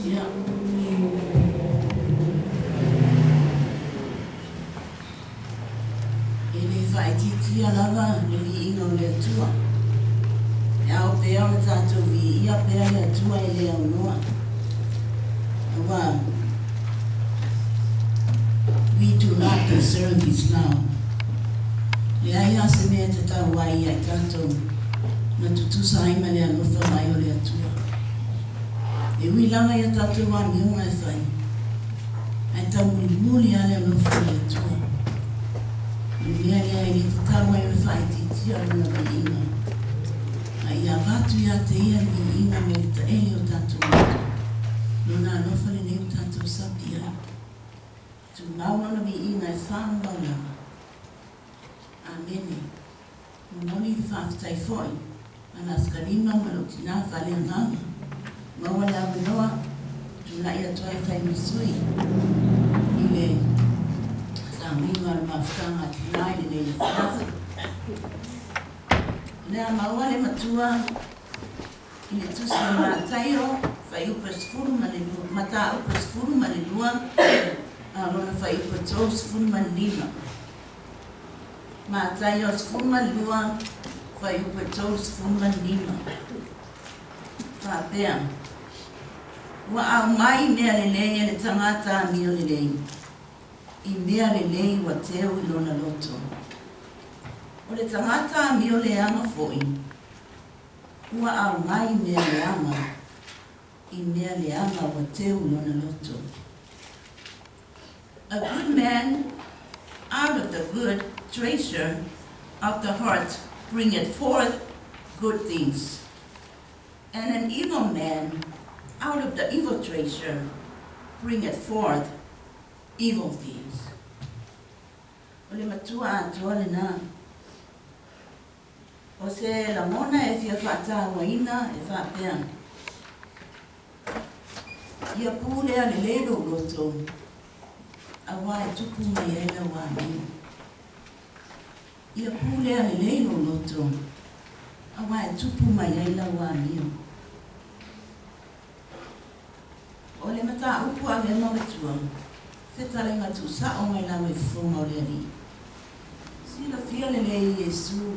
Ia. Ele whaititia lava le vi inga o le atua. E au pea o le tātou vi ia pea le atua e le au noa. Awa, we do not deserve his love. Le aia se mea te tau wai ai tātou na tutusa aima le alofa mai o le atua. E ui lava ia tātou wa miunga e whai. Ai tau muli ale alofa le atua. Le mea lea i te tau ai o whai titia luna vi inga. Ai ia vatu ia te ia vi inga me ta eli o tātou matu. Luna alofa le neu tātou sapi ai. Tu mauna vi inga e whanau lava. Amene. Moni te whaafitai foi. Ana skalima malo tina whale nganga. Maua la minoa. Tuna ia toa e whai misui. Ile sa minga le mawhitanga tina ile le ia whaasa. Nea maua le matua. Ile tusi le mātairo. Whai upas furu mani lua. Mata upas furu mani lua. Rona whai upas tos furu mani lima. Mātai o sfuma lua, whai upe tau sfuma lima. Pāpea. Ua au mai mea lelei e le tangata a mia lelei. I mea lelei wa teo I lona loto. O le tangata a mia le anga foi. Ua au mai mea le anga. I mea le anga wa teo I lona loto. A good man out of the good treasure of the heart bringeth forth good things. And an evil man out of the evil treasure bringeth forth evil things. O le matua atua le nā. O se la mona e fia whata waina e whapea. Ia pūlea le lelo loto. Awa e tupu mai ela wa minu. Ia pūlea le leilo loto. Awa e tupu mai ela wa minu. O le mata upu a le mawetua. Whetale ngatu sa o mai lawe whonga o le ari. Sila fia le lei Yesu.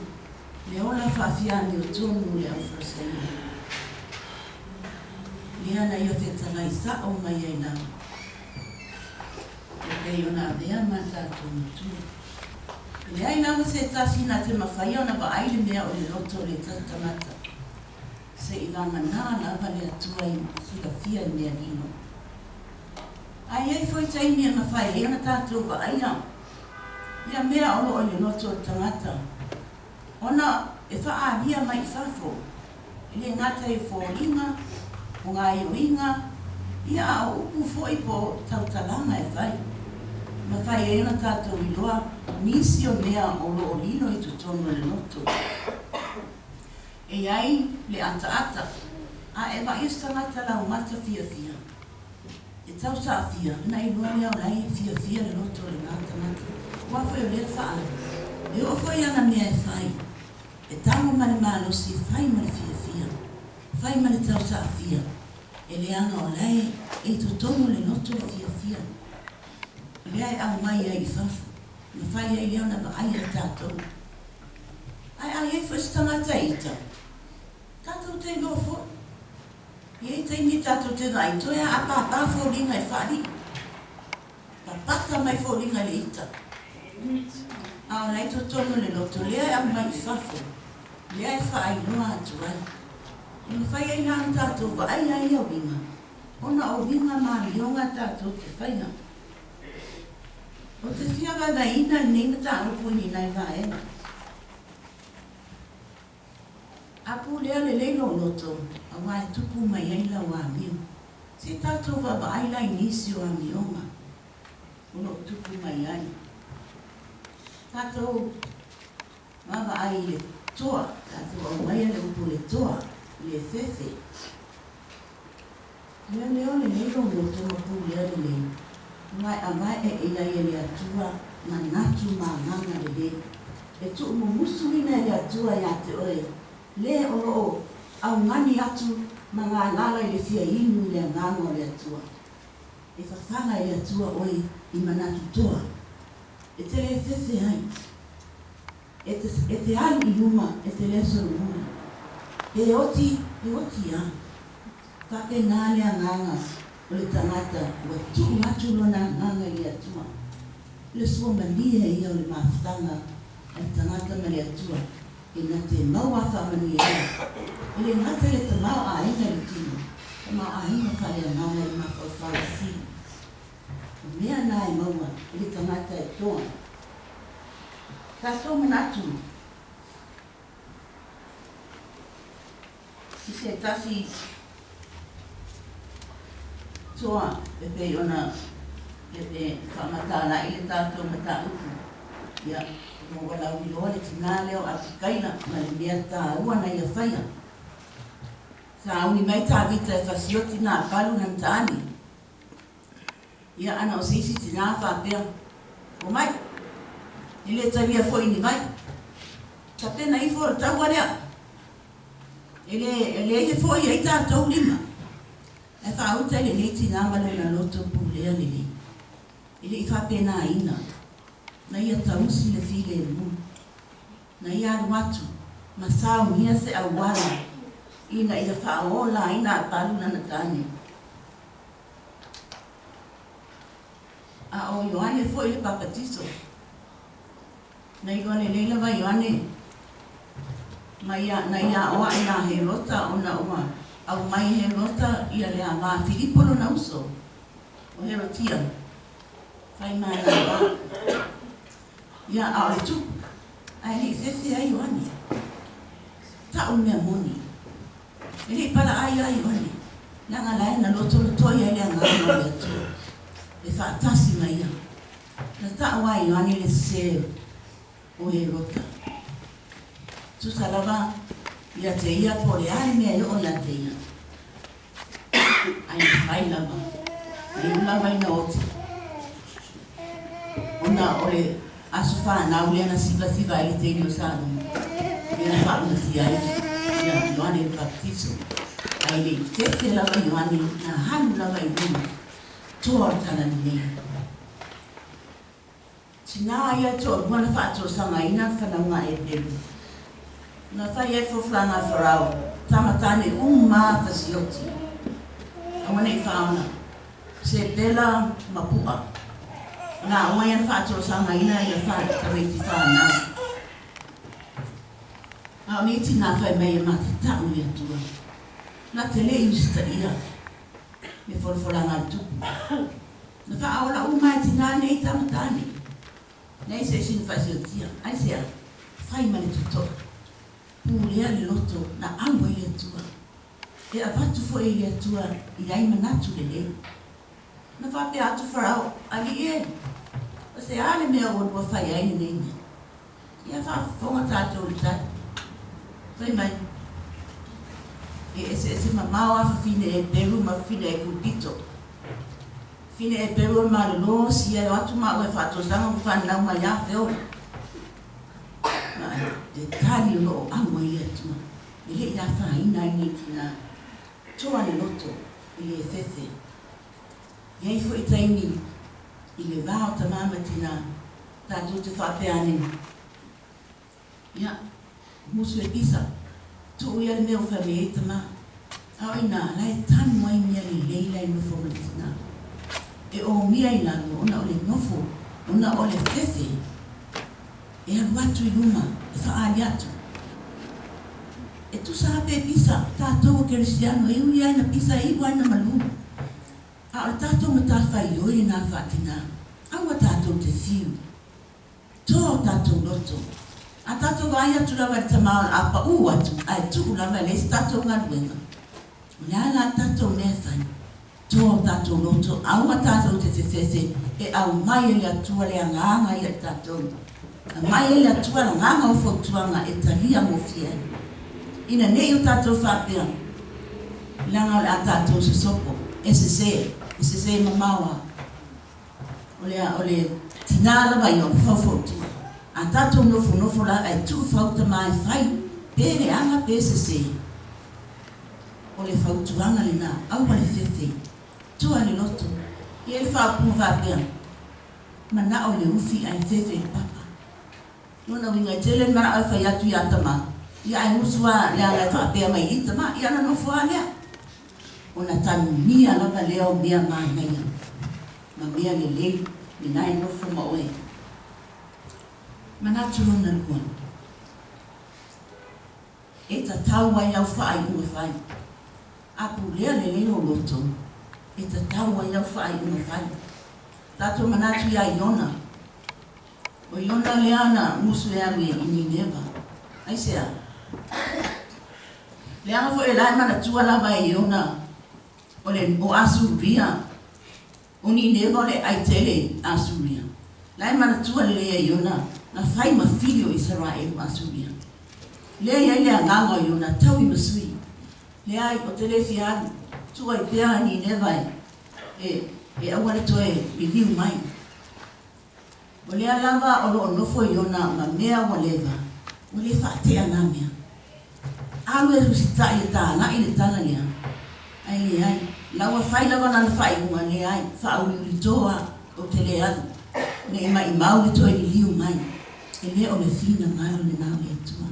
Le ola whawhiani o tonu le au whasaina. Le ana ia whetala I sa o mai ela. Le ona vea mata tu. Le ai nā se tasina te mawhai ona wa aile mea o le loto le tatamata. Se I langa nā lava le atua I sila fia I mea lino. Ai ei foi taimi e mawhai e ona tātou wa aia. Ia mea olo o le loto le tangata. Ona e wha ahia mai I whafo. Le ngata e fōringa, o ngā ioinga, ia au upu foi po tautalanga e whai. Ma whai e ona tātou I loa, nisi o mea o lo o lino I tutono le noto. E ai le ata-ata, a e wa istangata lau mata fia-fia. E tau sa fia, na I loa leo lai fia-fia le noto le ngata-ngata. Wa whai o lea wha e o whai ana mea e whai. E tango mane malosi whai mane fia-fia. Whai mane tau sa fia. E le anga o lai e tutono le noto le fia-fia. Lea au mai ai I whafu. Na whai ai leo na wa ai a tātou. Ai e whastangata ita. Tātou te lofo. Iei te mi tātou te gai. Toia a pāpā fōringa I whari. Papata mai fōringa le ita. Au nei to tono le loto. Lea au mai I whafu. Lea e whaai noa atu ai. Ina whai ai nā tātou wa ai ai au winga. Ona o winga mā mionga tātou te whainga. O te fia wawaiina nei na tārupu ni nai waena. Apu lea le leilo loto, a wae tupu mai aila wa miu. Se tātou wawa aila inisi o a mionga. Uno tupu mai ai. Tātou wawa ai le toa, tātou au mai le upu le toa, le fefe. Lea leo le leilo loto mapu lea le leilo. Ngai a ngai e ia ia le atua na natu ma nganga le le. E tu umu musu ina le atua ia te oe. Le o au ngani atu Mga nganga i le fia inu le nganga o le atua. E whawhanga i le atua oi i manatu toa. E te le fefe hai. E te alu i luma, e te le sorumuri. E oti a. Whape ngā lea nganga o le tangata ua tuku atu lona nganga i le atua. Le sua mania ia o le mawhanga e tangata ma le atua. E nga te maua whamani ea. E le ngata le te mau a inga le tino. E mau a inga whale a ngana i mawhawhara si. O mea nā e maua, e le tangata e toa. Ka tō manatu. Si se tasi toa e pe ona e pe whamatala i le tātou mata uku. Ia, mo wala uiloa le tina leo a kaina ma le mea tā ua na ia whaia. Sa uni mai tā vita e whasioti nā palu na mtaani. Ia ana o seisi tina whapea. O mai, i le talia fo ini mai. Ka pena i fo tau area. E le fo i ei tātou lima. E whauta le le tina wale na loto pulea le le. I le i whapena ina. Na ia tausi le file le mu. Na ia aruatu. Ma sao mia se awala. Ina ia whaola ina palu na natane. A o Ioane fo i le papatiso. Na Ioane leila wa Ioane. Na ia oa ina he rota o na uma. Au mai he rota ia le a maa Filipolo na uso. O he rotia. Whai mai a ia a o tu. Ai li fefe a Ioane. Ta o mea moni. E li pala ai a Ioane. Langa lai na loto toia ia ngā ngā tu. E whaatasi mai ia. Na ta o a Ioane le se o he rota. Tusa lava ia te ia po le ai mea o ia te ia. Ai mai lava. Ai lava ina oti. Ona o le aso whanau lea na siva i te ilio sānu. Lea whauna si ai. Ia Ioane le baptiso. Ai le tete lava Ioane na hanu lava i luma. Toa tana ni nei. Tina ia toa buana whaato sanga ina whanaunga e peru. Na whai e foflanga wharau. Tamatane maa whasioti. Awana i whaona. Se pela mapua. Nā oa ia whaato sanga ina ia whaareti whanau. Ao ni tina whai mai e mati tau ia tua. Na te le usta ia. Me wholwholanga tupu. Na whaaola umai tina nei tamatane. Nei se sin whasiotia. Ai sea, whai mani tutoa. Pūrea le loto na awa i atua. E awatu fo i atua i ai manatu le le. Na whape atu wharau, ali e. O se ale mea o nua whai ai ni nei. Ia whafonga tātou le tai. Whai mai. E se mamao afa fine e peru ma fine e kupito. Fine e peru ma le lo si e atu ma ue whatosanga mu whanau ma ia wheo. Te tali o loo awa i atua. E he ia whaina i ni tina. Toa le loto i le fefe. Iei fo i taimi i le vao ta mama tina. Tātou te whapeane. Ia, musu e pisa. Tu ia le meo whame e tama. Au ina, lai tanu ai mea le leila i nofo ma tina. E o mia i lano, ona o le nofo, ona o le fefe. E aruatu i luma, e whaali atu. E tu sa hape pisa, tātou o kerisiano, e ui aina pisa e iwa aina malu. A o tātou ma tā whai oi nā whaatina. Aua tātou te fiu. Tō tātou loto. A tātou vai atu lawa te tamao a pa u atu, a e tuku lawa le si tātou ngā ruenga. Nā ngā tātou nea whai. Tō tātou loto, aua tātou te fefe, e au mai e le atua le anganga i a tātou. A mai e le atua le nganga o fautuanga e talia mo fia. Ina nei o tātou whapea. Langa o le a tātou se sopo, e se se mamaua. O le tinala vai o fautua. A tātou nofo la e tu fauta mai whai, pere anga pese se. o le fautuanga le na au le fefe tua le loto ia le whaapunga whapea mana o le ufi ai fefe papa nuna winga tele mana au whai atu i atama ia ai musua le ala whapea mai i tama ia na nofua lea o na tanu mia lava leo mea maa ngai ma mea le le le nai nofua ma oe mana turona lua e ta tau ai au whaai ua whai apu lea le leo loto e ta tau ai au whaai ua whai tato manatu ia Iona o Iona lea na musu ea me i Nineva ai sea lea nga fo e lai mana tua lava e Iona o le o Asuria o Nineva o le aitele Asuria lai mana tua le lea Iona na whai ma filio Israel o Asuria lea iai lea nganga o Iona tau i masui lea i o tele fiadu tua i pea Nineva e awale toe i liu mai. O lea lava o lo nofo Iona ma mea o leva. O le whaatea nā mea. Alu e rusita i tā na i le tala lea. Ai le ai. Laua whai lava nana whai unga le ai. Whauri uri toa o te le adu. Ne ima i mau le toe i liu mai. E lea o le whina mai o le nao le atua.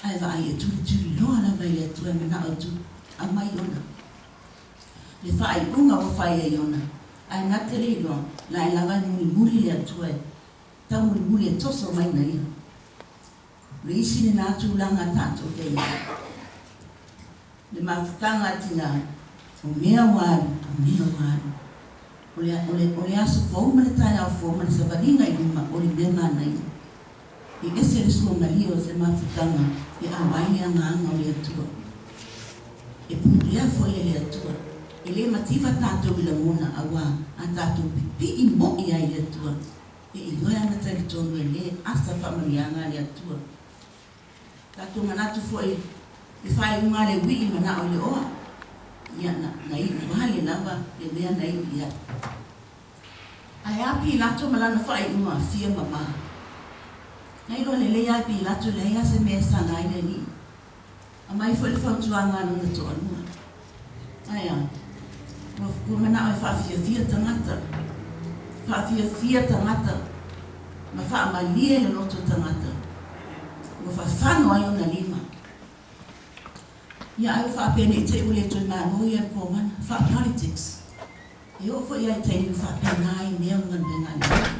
Ai wa ai e turi loa lava i le atua me na o tu. A mai Iona. Le whaai unga o whai e Iona. Ai ngate le ilo, la e lawa muli le atua e. Tau muli e toso mai na ia. Le isi le nātu langa tātou te ia. Le mafutanga tina, o mea waru, o mea waru. O le aso fōuma le tai au fōuma le savaringa i luma o le mea mana ia. E ese le sua malio se mafutanga e awaini a nganga o le atua. E puria foi e le atua. E le mativa tātou i la mona awa a tātou pipi i mo i ai le atua. E i loe ana tari tonu e le asa whamarianga le atua. Tātou manatu foi i whae unga le wii mana o le oa. Ia na i wale lava le mea na i ia. Ai api i lato malana whae unga fia mama. Nai lo le le api i lato le ia se mea sanga i le ni. A mai foi le whautuanga nuna to anua. Ai a. Ko mana o fia tangata. Fia tangata. Ma fa malie le loto tangata. Ko fa fano ai ona lima. Ia ai fa pene te ule to na no ia ko mana fa politics. E o fo ia te ni fa penai me ngan benga.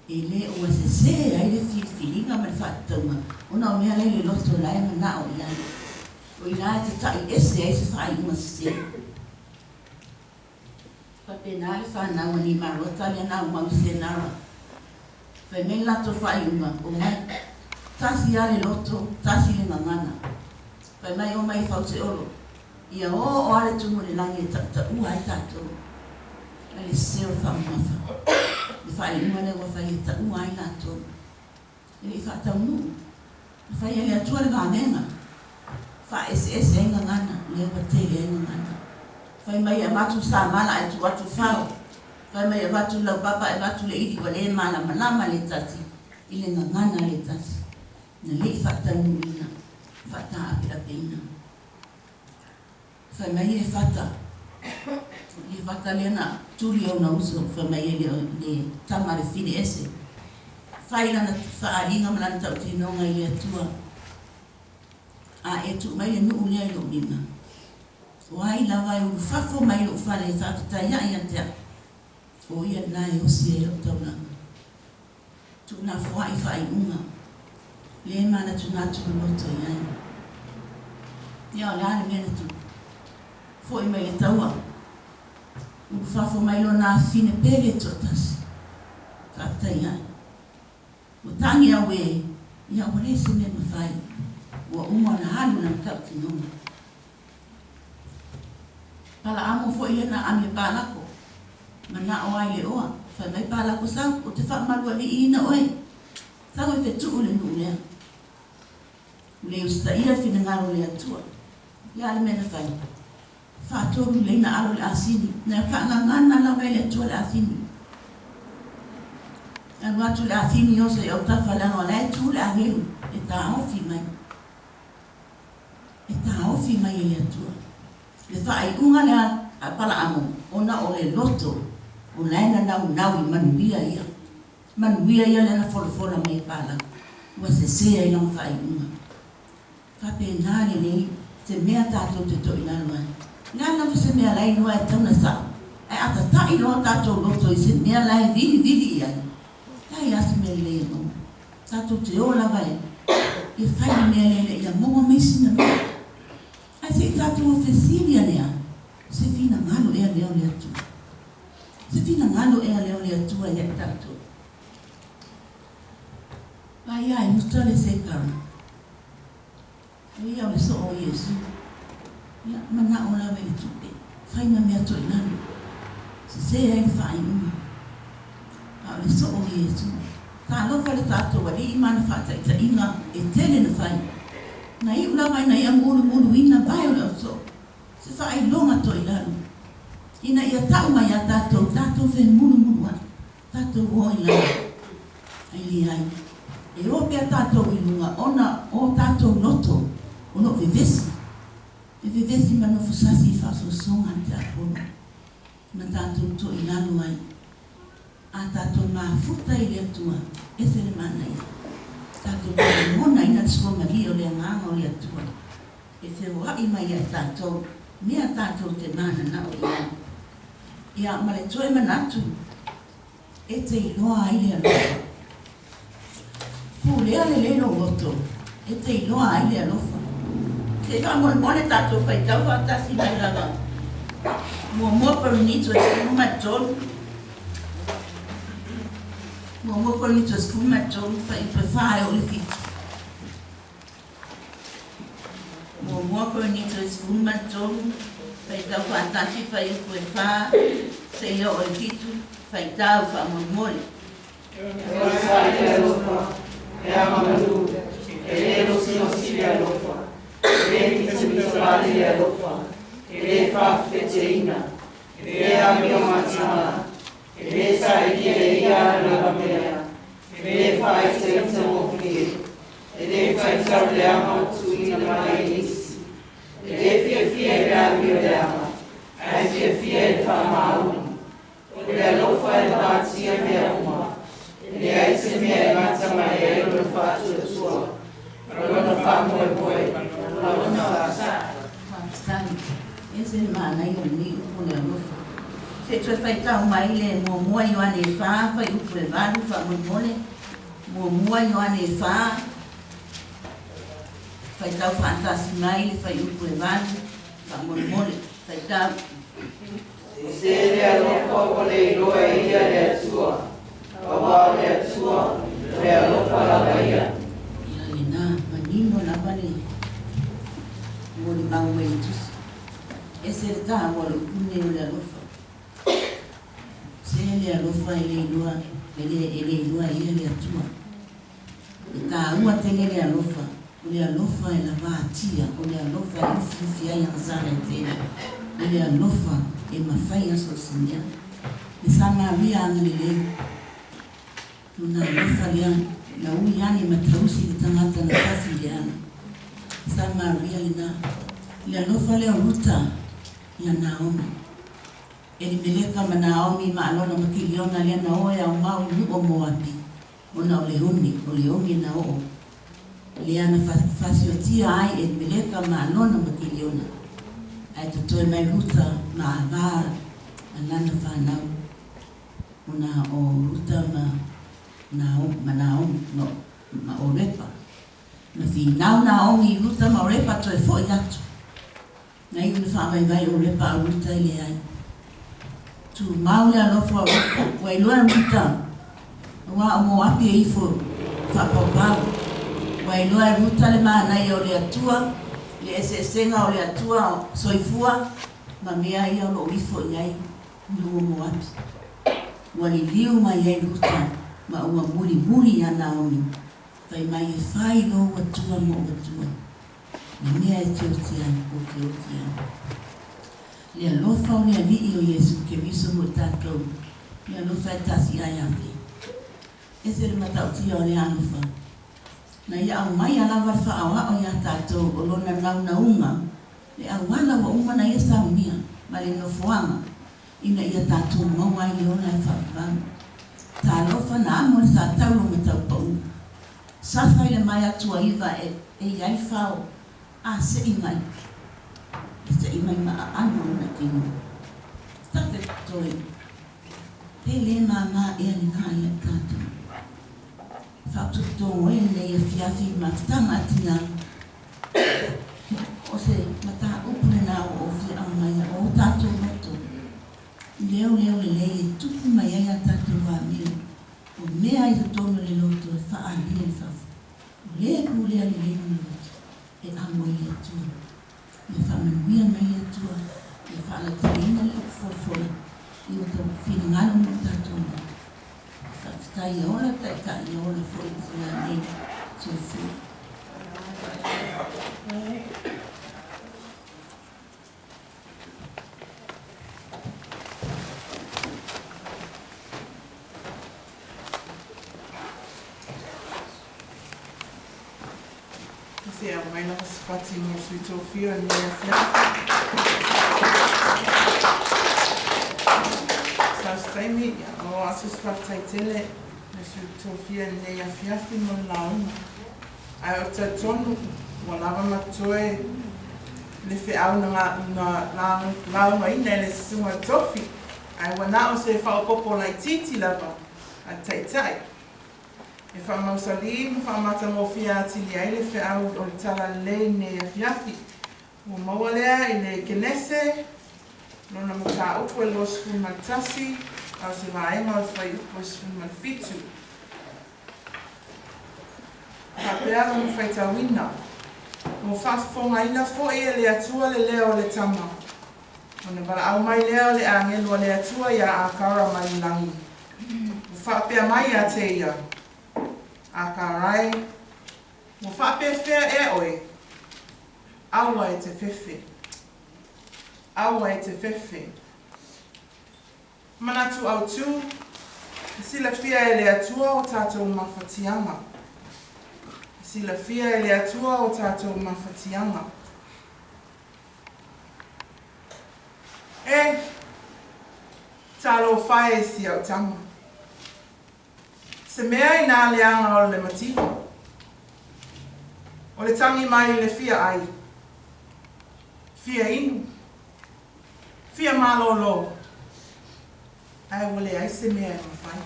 Ele o se ai le filinga ma fa tama. Ona me ale le loto lai mana o ia. O ila te tai ese fa i ma se. Penal fa na wani marota le na uma se na fa me la to fa uma o mai tasi ale loto tasi le ngana fa mai o mai fa se olo ia o ale tu mo le langi ta u ai ta to ale se o fa ma fa le le o fa ta u ai la to ele fa ta mu fa ele tu le ngana fa ss ngana le ba te le ngana fai mai amatu sa mala e tu atu fao. Fai mai amatu lau papa e watu le iri wale mala malama le tati. Ile ngangana le tati. Na le fata nuna. Fata apira peina. Fai mai e fata. Le fata le na turi au na uso. Fai mai e le tamare fine ese. Fai lana faaringa malana tau tinonga ile atua. A e tu mai le nuu lea ilo mina. Wai lava e ufafo mai o fale tatu ta ia ia te o ia nai o si e o tauna tu na fua i fai unga le mana tu na tu loto ia ia o lana mena tu fo i mai le taua ufafo mai lo na fine pere totas tata ia o tangi awe ia o le se me mawhai o uma na halu na kapti noma pala amo fo ile na ame palako mana o ai le oa fa mai palako sa o te fa malu ali ina oi sa o te tu le nu le le usta ia fina ngaro le atua ya le mena fa to le na alo le asini na ka ngana la mai le tu le asini an wa tu le asini o se o ta fa la no le tu le agelu e ta o fi mai e ta o hofi mai e le atua. Le whaai unga lea a pala amo, ona o le loto, o laina nau I manuia ia. Manuia ia lena folofola mai pala. Ua se sea I long whaai unga. Whape nāre nei, se mea tātou te toi nānu ai. Ngā nawa se mea lai noa e tauna sao. E ata tai loa tātou loto I se mea lai vili ai. Kai asa mea lea mo. Tātou te ola vai. I whai mea lea ia monga meisina mea. Ai se tātou o whesiria lea. Se fina ngalo ea leo lea tu. Se fina ngalo ea leo lea tu ai e tātou. Ai ai, mustale se kara. Ia o le so o Yesu. Ia mana o lawe le tupe. Whai na mea toi nanu. Se se e whai uma. A o le so o Yesu. Tā lofa le tātou wali I mana whata I ta inga e tele na whai. Na I ula mai na I amuru ina vai o le o so. Se whai longa toi nanu. Ina ia tau mai a tātou when muru a. Tātou o I lana. Ai li ai. E o pia tātou I lunga ona o tātou loto. Ono vivesi. E vivesi mano fusasi I whaso songa te apono. Na tātou to I nanu ai. A tātou mafuta I lea tua. E se le mana I. Tātou mona ina tsua mali o lea nganga o lea tua. E se wai mai a tātou. Mea tātou te mana na o ia. Ia male toe manatu. E te iloa ai lea lofa. Pu lea le leno loto. E te iloa ai lea lofa. Se va mone tātou whai tau whatasi mai lava. Mua parinito e skuma tonu. Mua parinito e skuma tonu whai whae o le fiti. Mua parinito e skuma tonu whai tau whatasi whai upo e wha. Se leo o le fitu whai tau wha mole. E o sa e lofa, e a mamadu, e le rosi a lofa. E titulari e lofa, e fa feceina, e a mio mazzana, e sai che ia la mea, e fai senza mofri, e fai sarleama tu in mais, e fie a mio dama, e fie fa mauni, e lofa e bazia mea uma, e ai se mea mazza mai lo faccio il suo, non fa poi. Ese mana I ni o le lofa. Se tu fai tau mai le mua I ane wha, fai upu e walu, wha mole. Mua I ane wha. Fai tau whaantasi mai le fai upu e walu, wha mole. Fai tau. Se le lofa o le iloa ia le atua. Awa le atua, le lofa la vaia. Ia le nā, manino la vale. Mori mau mai tusi. Ese le tā wale upune o le alofa. Se le alofa I le ilua, ele ilua ia le atua. E tā ua tenge le alofa. O le alofa e la vātia. O le alofa e ufiufi ai anzana e tēne. O le alofa e mawhai aso sinia. E sama ria anga le leu. Tuna alofa lea, na ui ane matrausi le tangata na kasi le ana. Sama ria ina. Le alofa lea ruta ia Naomi. E li meleka ma Naomi ma alona makiliona lea na oe au mau nuo Moabi. Ona o le ongi na o. Le ana fasiotia ai e li meleka ma alona makiliona. Ai tutoe mai ruta ma avaa alana whanau. Ona o ruta ma Naomi, no, ma o repa. Na finau Naomi ruta ma o repa toe fo I atu. Na iu na wha vai o repa a ruta I le ai. Tu maule alofa o repa, wai lua ruta. Wa o mo api e ifo whapapau. Wai lua ruta le maanai o le atua, le esesenga o le atua soifua, ma mea ia o lo ifo iai, nuo mo api. Wali liu mai ai ruta, ma ua muri a Naomi. Wai mai e whai lo watua mo watua. Na mea e te otiana, o ke otiana. Le alofa o le alii o Yesu ke viso mo tātou. Le alofa e tasi ai ake. Ese le matautia o le alofa. Na ia au mai alawa wha awa o ia tātou o lona nau na unga Le awana wa umana ia saunia, ma le nofoanga, ina ia tātou maua i ona e whapavanga. Tā lofa na amo le sa tau ma tau pau. Sasa ile mai atua iwa e iai whao, a se i mai. Se i mai ma anu na kino. Tate toi. He le mama e ani kai e tātou. Whaptuto e nei e fiafi ma tanga atina. O se mata upune na o fi au mai o tātou moto. Leo le lei e tupu mai ai a tātou wa mio. O mea i tonu le loto e wha ali e whafu. O lea ku lea le lei le loto e amo i atua. E whamanuia mai atua. E wha ala taina le ufofola. I o tau whingano mo tātou mo. Whaftai e ola tai ka i ola fo i tua nei. So fu. Se a mai na spati mo sui tofia ni a sa staimi o asu spati tele na sui tofia ni a fiafi mo launa ai o te tonu mo lava matoe le fe au na launa ina le sunga tofi ai wana o se fa o popo lai titi lava a tai e whamausali, whamata mo fia atili ai le whiau o le tala lei ne a fiafi. O maua lea i le kenese, lona mo ka upo e lo sifun maltasi, au se vaenga o whai upo e sifun malfitu. Ka pēra mo whai tawina. Mo whaafonga ina fo e le atua le leo le tama. O ne wala au mai leo le angelo le atua ia a kaura mai langi. O whaapea mai a te ia. A karai, mo whape whea e oe, aua e te whewhe. Aua e te whewhe. Manatu au tū, sila whia e le atua o tātou mawhatianga. Sila whia e le atua o tātou mawhatianga. E, talo whae si au tama. Se mea i nā leanga o le matiwa. O le tangi mai le fia ai. Fia inu. Fia malolo. Ai wale ai se mea i mawhai.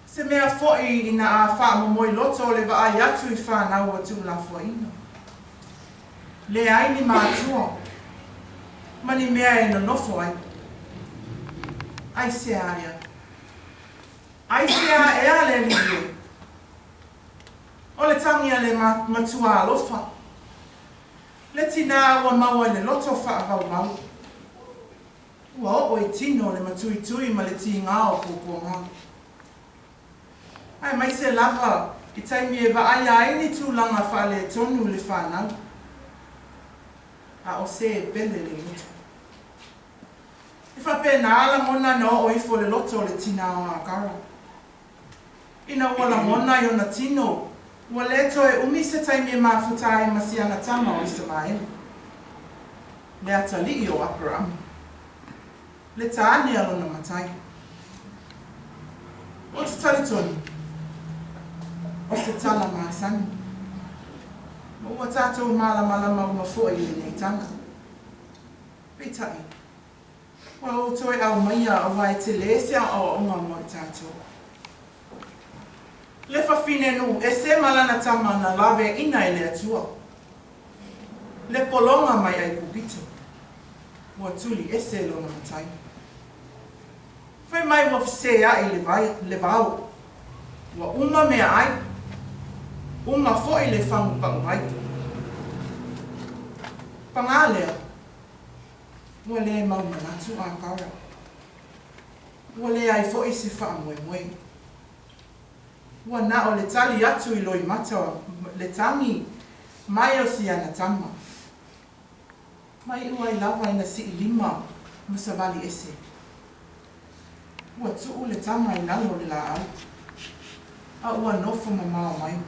Se mea fo'i i nā a wha momoi loto o le wa ai atu i wha nau atu la fua ino. Le ai ni mātua. Mani mea i no nofo ai. Ai se aia. Ai sea ea le liwe. O le tangia le matua alofa. Le tina ua maua le loto wha avau mau. Ua o e tino le matui tui ma le ti ngā o kōkō ngā. Ai mai se lava i taimi e wa ai ai ni tūlanga wha le tonu le whanau. A o se e pele le mutu. I whape nā ala mona no o ifo le loto le tina o a kara. Ina ua la mona i ona tino, ua leto e umi se taimi e mafutai masianga tama o Isamael. Le atali o Abraham. Le taani alona matai. O te talitoni, o se tala maasani. Ua tātou malama uma fua i le nei tanga. Pitai. Ua o toi au maia o vai te lesia o onga mo i tātou. Le whawhine nu, e se malana tama na lawe ina i le atua. Le polonga mai ai kupito. Ua tuli e se lona matai. Whai mai wa fsea i le vau. Ua uma mea ai. Uma fo i le whangu pangu mai. Pangalea. Ua le mau manatu a kaura. Ua le ai fo i se wha mwe. Ua na o le tali atu i loi mata le tangi mai o si ana tama. Mai ua i lava ina si i lima musa vali ese. Ua tuu le tama i nalo le la au. A ua nofo mamao mai.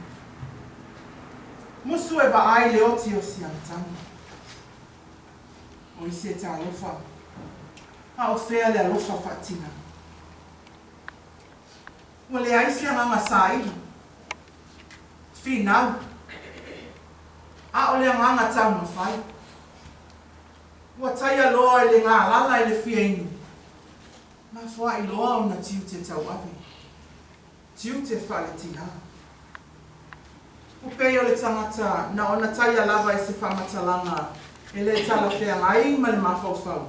Musu e wa ai le oti o si ana tama. o i se tā lofa. A o whea le alofa whaatina. Ua le aisi anga ngā sāiri. Whinau. A o le anga tau na whai. Ua tai aloa le ngā lala le whiainu. Ngā wha i loa o na tiu te tau api. Tiu te whale tina. Upei o le tangata na o na tai alava e se whamatalanga e le tala whea ngai ma le mawhauwhau.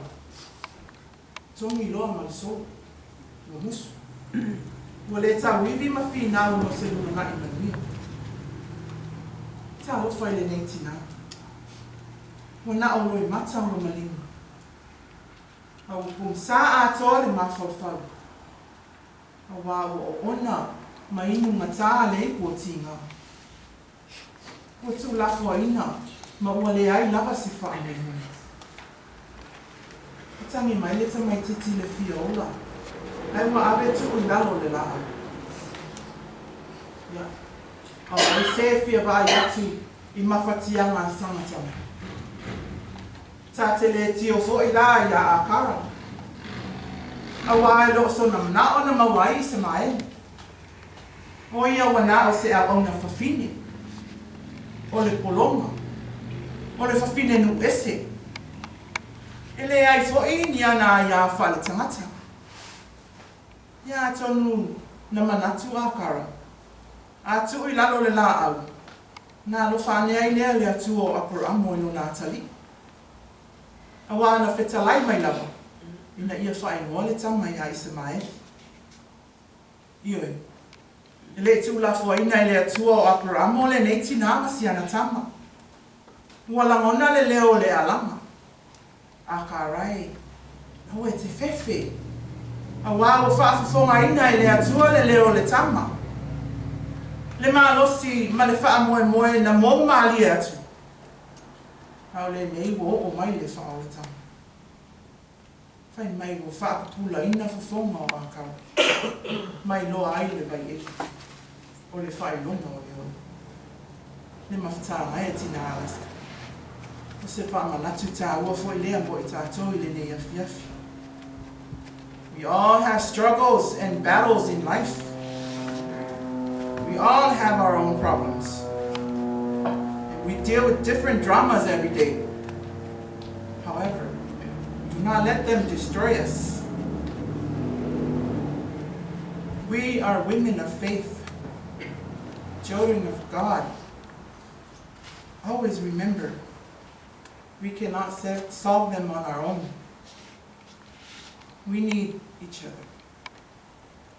Tongi loa ma le so. Ua musu. Ua le tau iwi ma whinau no se luna ngai manuia. Ta o whai le nei tina. Ua na o loi mata o malinu. Au pum sa atoa le mawhauwhau. A wā o ona ma inu ngata le kua tinga. Ua tu lafo ina ma ua le ai lava si wha ane muna. Tangi mai le tamai titi le fia ola. Ai ua awe tu i lalo le laa. Ia. Au ai se fia vai atu i mawhatianga sangatama. Ta te le tio fo i la ia a kara. Awa ai lo so na mana o na mawai se mai. O ia wana o se a ona whawhine. O le polonga. O le whawhine nu ese. Ele ai fo i ni ana ia whale tangata. Ia tonu na manatu a kara. A tu i lalo le la au. Na lo whane ai lea le atu o apur amo ino nā tali. Awa na whetalai mai lava. Ina ia whae ngole tamai a isa mai. Ioi. Ele tu la fo ina i le atu o apur amo le neiti nāma si ana tama. Ua langona le leo le alama. A karai. Au e te fefe. Awa o whaafafonga ina i le atua le leo le tama. Le maalosi ma le wha moe moe na mō maali atu. Au le nei wo o mai le wha o le tama. Whai mai wo wha apapula ina fafonga o akau. Mai loa ai le vai eki. O le whai longa o le o. Le mawhata mai e tina alasa. O se wha manatu tā ua fo i lea mo i tātou i le nei afi afi. We all have struggles and battles in life. We all have our own problems. And we deal with different dramas every day. However, do not let them destroy us. We are women of faith, children of God. Always remember, we cannot solve them on our own. We need each other.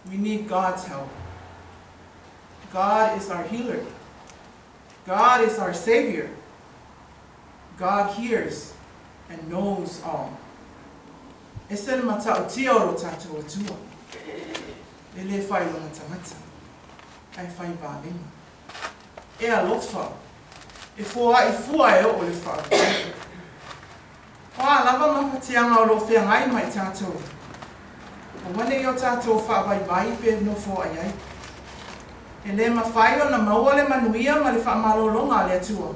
We need God's help. God is our healer. God is our Savior. God hears and knows all. E se le mata o tia o tātou atua. E le whai longa tangata. Ai whai vālenga. E alofa. E fua e o le whai. Wā lava mawhatianga o lo whea ngai mai tātou. O wane i o tātou wha vai pe no fo ai ai. E le mawhai o na maua le manuia ma le wha malolonga le atua.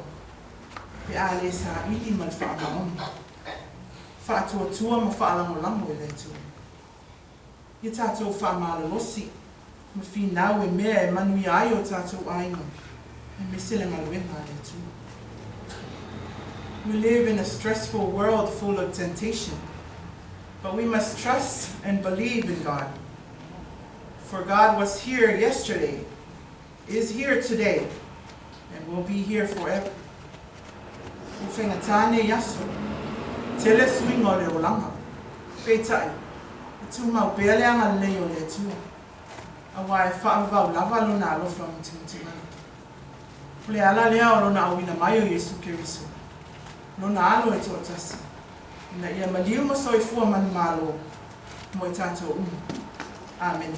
Pe a le sa ili ma le wha maonga. Wha atua tua ma wha alangolango e le atua. I tātou wha malolosi. Ma whinau e mea e manuia ai o tātou ainga. E me sile maluenga le atua. We live in a stressful world full of temptation. But we must trust and believe in God. For God was here yesterday, is here today, and will be here forever. Whengatane yaso, tele swing o le olanga, peitai, tu mau pele anga leo le tua. Awa e whaavau lava lona alofa mtuntunga. Ple ala lea o lona awina mai o Yesu Keriso. Lona alo e tō tasi. Na ia maliu ma soifua manu malo mo i tātou umu. Amen.